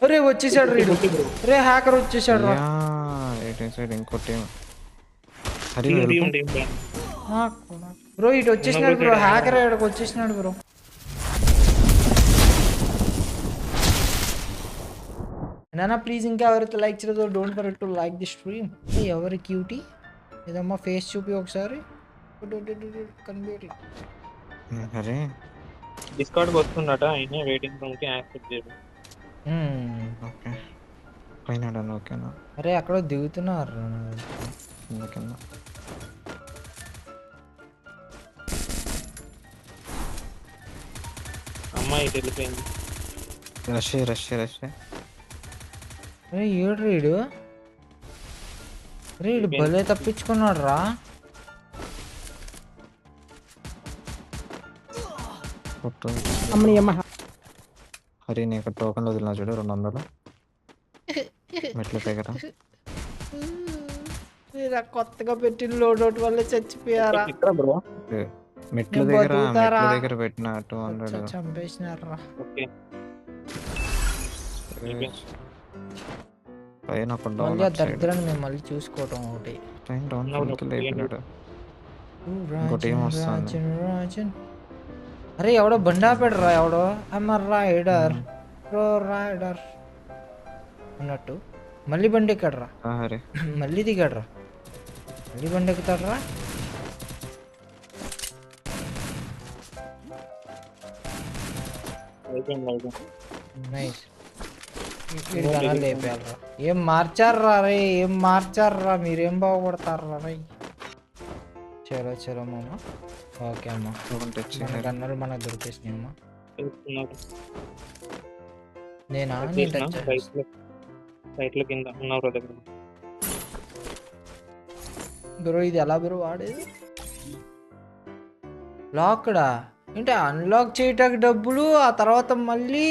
అరే వచ్చేసాడు రీడు. రే హ్యాకర్ వచ్చేసాడు రా. ఇంకో టీం. హరి బ్రో ఇటు వచ్చేసినాడు బ్రో, హ్యాకర్ ఇక్కడికి వచ్చేసినాడు బ్రో. నానా ప్లీజ్ ఇంకా ఎవరైతే లైక్ చేయలేదో don't forget to like the stream. ఎవరి క్యూటీ ఏదమ్మా ఫేస్ చూపి ఒకసారి. హరి డిస్కార్డ్కి వస్తుందట, అయినా వెయిటింగ్ రూమ్కి యాక్సెప్ట్ చేయదు. ఓకే పైన ఓకేనా? అరే అక్కడ దిగుతున్నారు. కింద అమ్మాయి వెళ్ళిపోయింది. రష్ అరే ఏడు రీడు, రీడు భలే తప్పించుకున్నాడు రా. హరి నీకు టోకన్ వదిలినా చూడు 200 మెట్ల దగ్గర. కొత్తగా పెట్టిన లోడౌట్ వల్ల చచ్చిపోయారా? మెట్ల దగ్గర పెట్టిన 200 చంపేసినారా? పైన మళ్ళీ దరిద్రాన్ని మేము మళ్ళీ చూసుకోవటం ఒకటి. అరే ఎవడో బండి ఆపాడురా, ఎవడో అమ్మర్ రైడర్ ప్రో రైడర్ అన్నట్టు మళ్ళీ బండి ఎక్కడరా? మళ్ళీ దిగాడరా, మళ్ళీ బండి ఎక్కుతాడరా. నైస్. లేపారా? ఏం మార్చారా రే, ఏం మార్చారా, మీరేం బాగుపడతారా రే. చలో చలో మామ. ఓకే అమ్మా, గన్నలు మనకు దొరికేసినాయి అమ్మా. నేనా బ్రో ఇది ఎలా బ్రో వాడేది? లాక్డా అంటే అన్లాక్ చేయటానికి డబ్బులు, ఆ తర్వాత మళ్ళీ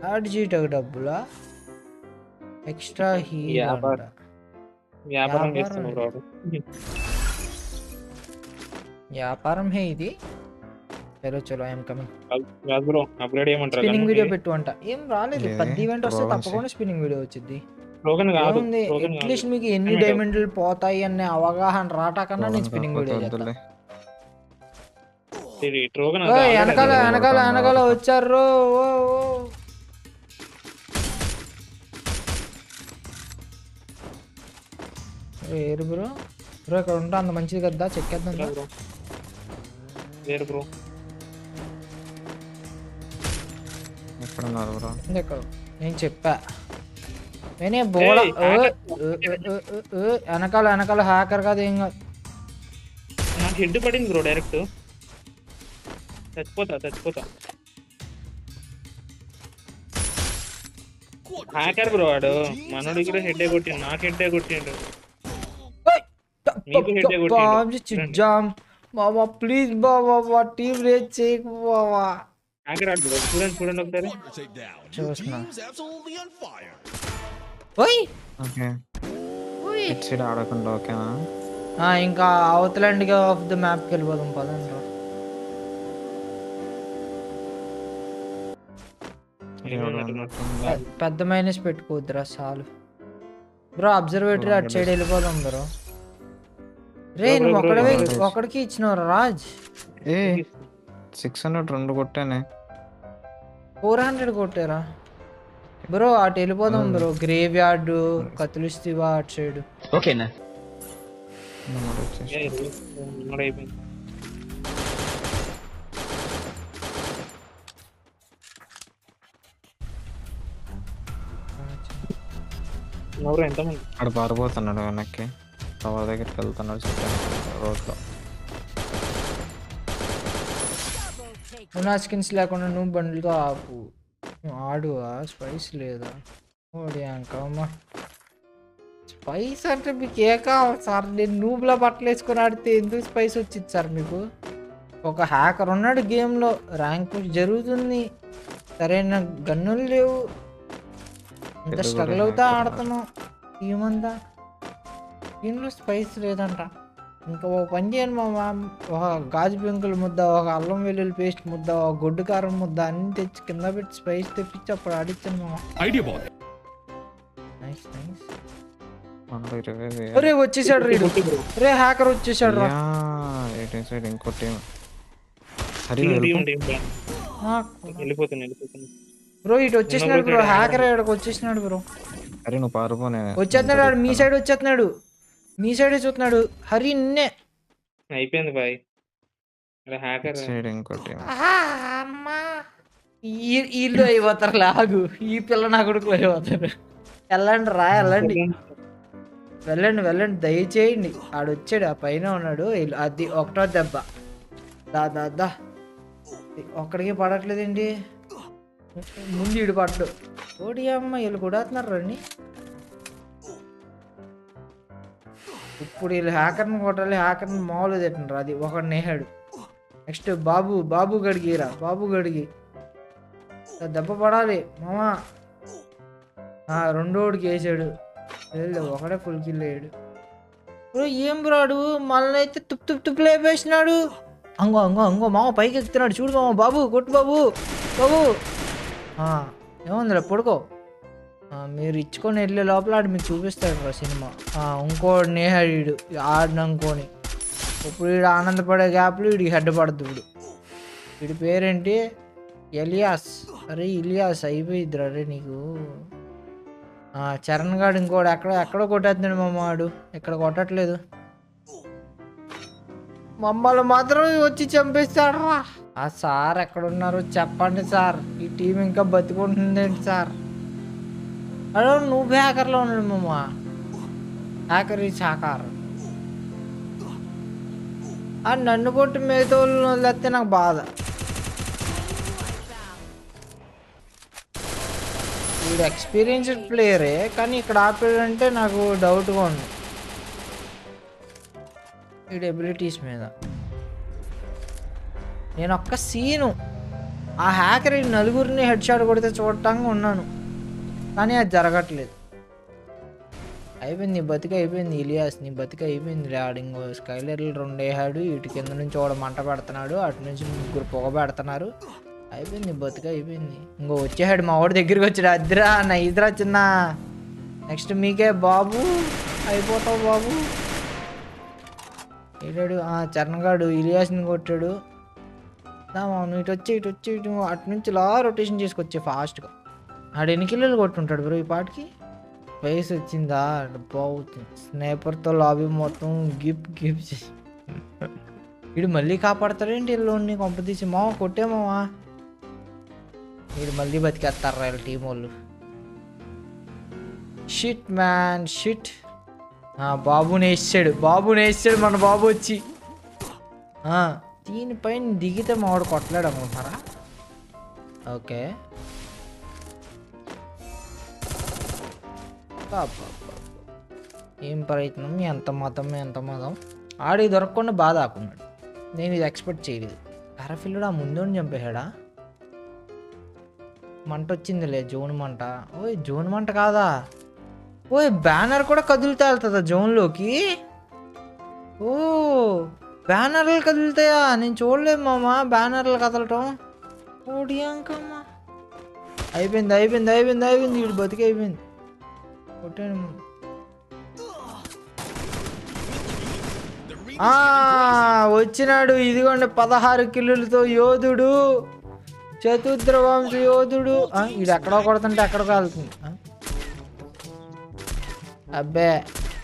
యాడ్ చేయటానికి డబ్బులా? ఎక్స్ట్రా వ్యాపారం హే ఇది. చలో చలో ఐఎమ్ కమింగ్. స్పిన్నింగ్ వీడియో పెట్టు అంట. ఏం రాలేదు, 10 ఈవెంట్ వస్తే తప్పకుండా స్పిన్నింగ్ వీడియో వచ్చింది. అట్లీస్ట్ మీకు ఎన్ని డైమండ్లు పోతాయి అనే అవగాహన రాటాకన్నా నేను స్పిన్నింగ్ వీడియో చేస్తాను. వెనకాల వెనకాల వెనకాల వచ్చారు. ఏరు బ్రో, బ్రో ఇక్కడ ఉంటా అంత మంచిది కదా, చెక్కేద్దాం బ్రో. నేను చెప్పా నేనే బోడ. వెనకాల వెనకాల హ్యాకర్ కాదు, ఏం కాదు. నాకు హెడ్ పడింది బ్రో, డైరెక్ట్ చచ్చిపోతా. హ్యాకర్ బ్రో వాడు, మనోడి కూడా హెడ్ కొట్టిండు, నాకు హెడ్ కొట్టిండు. బాబా ప్లీజ్ బాబా, టీం రేట్ చేయకు బాబా. చూడండి ఒకసారి చూస్తున్నా. ఆడకుండా ఓకేనా? ఇంకా అవతలండి ఆఫ్ ద మ్యాప్కి వెళ్ళిపోదాం పదండి. పెద్ద మైనస్ పెట్టుకోవద్దురా చాలు బ్రో. అబ్జర్వేటరీ అటు సైడ్ వెళ్ళిపోదాం బ్రో. రే నువ్వు ఒకడికి ఇచ్చినవరా రాజ్? 600 2 కొట్టానే, 400 కొట్టారా బ్రో? అటు వెళ్ళిపోదాం బ్రో, గ్రేవ్ యార్డ్ కతులిస్తీవా అటు సైడ్. ఓకేనా? అక్కడ పారిపోతున్నాడు వెనక్కి, టవర్ దగ్గరికి వెళ్తున్నాడు రోడ్లో. నా స్కిన్స్ లేకుండా నువ్వు బండ్లుగా ఆపు. ఆడువా స్పైస్ లేదా? ఓడి అంకమ్మ స్పైస్ అంటే మీకు ఏ కావాలి సార్? నేను నూబ్లా బట్టలు వేసుకొని ఆడితే ఎందుకు స్పైస్ వచ్చింది సార్ మీకు? ఒక హ్యాకర్ ఉన్నాడు గేమ్లో, ర్యాంక్ పుష్ జరుగుతుంది, సరైన గన్నులు లేవు, ఇంత స్ట్రగుల్ అవుతా ఆడుతున్నాం. టీమంతా దీనిలో స్పైస్ లేదంట. ఇంకా ఒక పని చేయండి మామ, ఒక గాజు పెంకుల ముద్ద, ఒక అల్లం వెల్లుల్లి పేస్ట్ ముద్ద, ఒక గొడ్డు కారం ముద్ద అన్ని తెచ్చి కింద పెట్టి స్పైస్ తెప్పించి అప్పుడు ఆడిచ్చాను మామ. Nice nice. మనలో 20,000. అరే వచ్చేసాడు రీడు, రే హ్యాకర్ వచ్చేసాడు రా. ఏటీఎం సైడ్ ఇంకో టీం. హరి వెళ్ళిపోతున్నా. బ్రో ఇటు వచ్చేసినాడు బ్రో, హ్యాకర్ ఇక్కడికి వచ్చేసినాడు బ్రో. హరి నువ్వు పారిపో, నేను వచ్చేస్తున్నాడు వాడు, మీ సైడ్ వచ్చేస్తున్నాడు, మీ సైడే చూస్తున్నాడు. హరి నిన్నే. అయిపోయింది బాయ్. హ్యాకర్ సైడ్ ఇంకో టీం. అమ్మా వీళ్ళు అయిపోతారు లాగు, ఈ పిల్ల నా కొడుకులు అయిపోతారు. వెళ్ళండి రా, వెళ్ళండి వెళ్ళండి వెళ్ళండి దయచేయండి. ఆడు వచ్చాడు, ఆ పైన ఉన్నాడు. అది ఒకటో దెబ్బ. దా దా దా, ఒక్కడికి పడట్లేదండి. ముందు ఇడు పడ్డు. ఓడి అమ్మ వీళ్ళు కూడా రండి. ఇప్పుడు వీళ్ళు హ్యాకర్ని కొట్టాలి, హ్యాకర్ని మామూలు తింటున్నారు. అది ఒకడు నేహాడు. నెక్స్ట్ బాబు గడిగిరా, బాబు గడిగి దెబ్బ పడాలి మామా. రెండోడికి వేసాడు, ఒకడే ఫుల్ కిల్ అయ్యాడు. బ్రో ఏం బ్రాడు మళ్ళీ అయితే తుప్పు లేపేసినాడు. అంగో మామ పైకి ఎక్కుతున్నాడు చూడు మామ. బాబు కొట్టు బాబు. ఏముందిలే పడుకో. మీరు ఇచ్చుకొని వెళ్ళే లోపల ఆడు మీకు చూపిస్తాడు రా సినిమా. ఇంకోడు నేహాడు ఆడిననుకోని. ఇప్పుడు వీడు ఆనందపడే గ్యాప్లు వీడికి హెడ్ పడుతుంది. వీడి పేరేంటి? ఎలియాస్. అరే ఇలియాస్ అయిపోయిద్దిరా రే నీకు. చరణ్ గాడు ఇంకోడు ఎక్కడో కొట్టేస్తున్నాడు మామ. వాడు ఇక్కడ కొట్టట్లేదు, మమ్మల్ని మాత్రం వచ్చి చంపేస్తాడు రా. ఆ సార్ ఎక్కడున్నారు చెప్పండి సార్, ఈ టీం ఇంకా బతికుంటుంది ఏంటి సార్? అరే నువ్వు హ్యాకర్లో ఉన్నాడు మామ. హ్యాకర్ ఈ సాకార్. నన్ను కొట్టి మిగతా వాళ్ళు వదిలేస్తే నాకు బాధ. వీడు ఎక్స్పీరియన్స్డ్ ప్లేయరే, కానీ ఇక్కడ ఆపాడంటే నాకు డౌట్గా ఉంది వీడి ఎబిలిటీస్ మీద. నేను ఒక్క సీను ఆ హ్యాకర్ నలుగురిని హెడ్ షాట్ కొడితే చూడటానికి ఉన్నాను, కానీ అది జరగట్లేదు. అయిపోయింది నీ బతిక, అయిపోయింది ఇలియాస్ నీ బతిక అయిపోయింది. ఇంకో స్కైలర్లు 2 వేసాడు, ఇటు కింద నుంచి ఒకడు మంట పెడుతున్నాడు, అటు నుంచి 3 పొగ పెడుతున్నారు. అయిపోయింది బతుక అయిపోయింది. ఇంకో వచ్చేసాడు మా వాడి దగ్గరికి వచ్చాడు. అద్దిరా నా ఇదిరా చిన్న. నెక్స్ట్ మీకే బాబు, అయిపోతావు బాబు. ఏడాడు చరణ్ గాడు ఇలియాస్ని కొట్టాడు. అవును ఇటు వచ్చి అటు నుంచి లా రొటేషన్ చేసుకొచ్చే ఫాస్ట్గా. ఆడు ఎన్ని కిలోలు కొట్టుంటాడు బ్రో ఈ పాటికి? వయసు వచ్చిందా? బాగుంది. స్నేపర్తో లాబీ మొత్తం గిప్ వీడు మళ్ళీ కాపాడతాడేంటి వీళ్ళని కొంపతీసి. మామ కొట్టేమావా, వీడు మళ్ళీ బతికేస్తారు వీళ్ళ టీం వాళ్ళు. Shit man shit. బాబుని వేసాడు మన బాబు వచ్చి. దీనిపైన దిగితే మావాడు కొట్టలేడు అనుకుంటున్నారా? ఓకే ఏం ప్రయత్నం, ఎంత మతం. ఆడి దొరకకుండా బాధ ఆకున్నాడు. నేను ఇది ఎక్స్పెక్ట్ చేయలేదు. పారాఫిల్లుడు ఆ ముందు చంపేశాడా? మంట వచ్చిందిలే, జోన్ మంట. ఓయ్ జోన్ మంట కాదా? ఓయ్ బ్యానర్ కూడా కదులుతా వెళ్తుందా జోన్లోకి? ఓ బ్యానర్లు కదులుతాయా? నేను చూడలేదు మామ బ్యానర్లు కదలటం. ఓడి అంకమ్మా. అయిపోయింది వీడు బతికి అయిపోయింది. కొట్టాను. వచ్చినాడు ఇదిగోండి 16 కిలోలతో యోధుడు, చతుర్థ వంశ యోధుడు. ఇది ఎక్కడో కొడుతుంటే ఎక్కడికో వెళ్తుంది. అబ్బే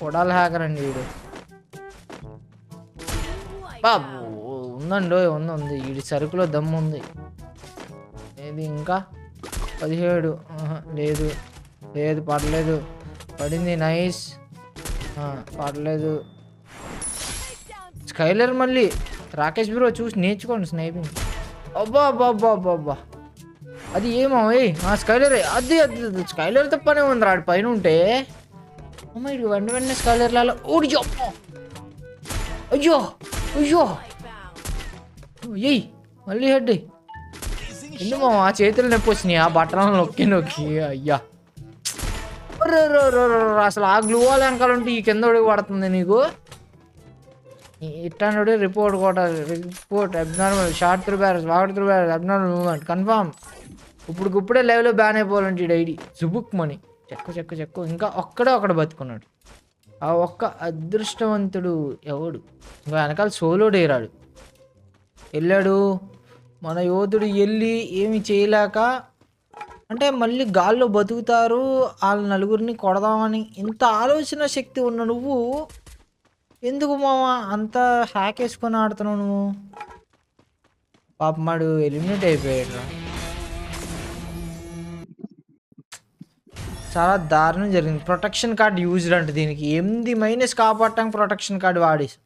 కొడాలి హ్యాకర్ అండి వీడు. బాబు ఉంది వీడి సరుకులో దమ్ము ఉంది. ఏది ఇంకా 17. లేదు పడలేదు. పడింది నైస్. పడలేదు. స్కైలర్ మళ్ళీ. రాకేష్ బ్రో చూసి నేర్చుకోండి స్నైపింగ్. అబ్బా అది ఏమో స్కైలరే. అది స్కైలర్తో పనే ఉంది రాడు పైన ఉంటే. అమ్మ ఇటు వెంటనే స్కైలర్లలో ఓడి. అయ్యో ఏయ్ మళ్ళీ హెడ్. ఎందుకు ఆ చేతులు నొప్పి వచ్చినాయి ఆ బట్టలను నొక్కి. అయ్యా అసలు ఆ గ్లూ వాల్ వెనకాలంటే ఈ కింద పడుతుంది నీకు. ఇట్లాంటి రిపోర్ట్ కొట్టాలి. రిపోర్ట్ అబ్నార్మల్ షార్ట్ త్రూ బ్యారస్ వాటర్ త్రూ బ్యారస్ అబ్నార్మల్ మూవ్మెంట్ కన్ఫామ్. ఇప్పుడే లైవ్లో బ్యాన్ అయిపోవాలంటే ఐడి జుబుక్ మనీ చెక్కు ఇంకా ఒకడు బతుకున్నాడు. ఆ ఒక్క అదృష్టవంతుడు ఎవడు? ఇంకా వెనకాల సోలో డేరాడు వెళ్ళాడు మన యోధుడు. వెళ్ళి ఏమి చేయలేక అంటే మళ్ళీ గాల్లో బతుకుతారు వాళ్ళ నలుగురిని కొడదామని ఇంత ఆలోచన శక్తి ఉన్న నువ్వు ఎందుకు మామ అంత హ్యాక్ వేసుకొని ఆడుతున్నావు నువ్వు? పాపమాడు ఎలిమినేట్ అయిపోయాడు. చాలా దారుణం జరిగింది. ప్రొటెక్షన్ కార్డ్ యూజ్డ్ అంటే దీనికి 8 మైనస్ కాపాడటానికి ప్రొటెక్షన్ కార్డు వాడేసి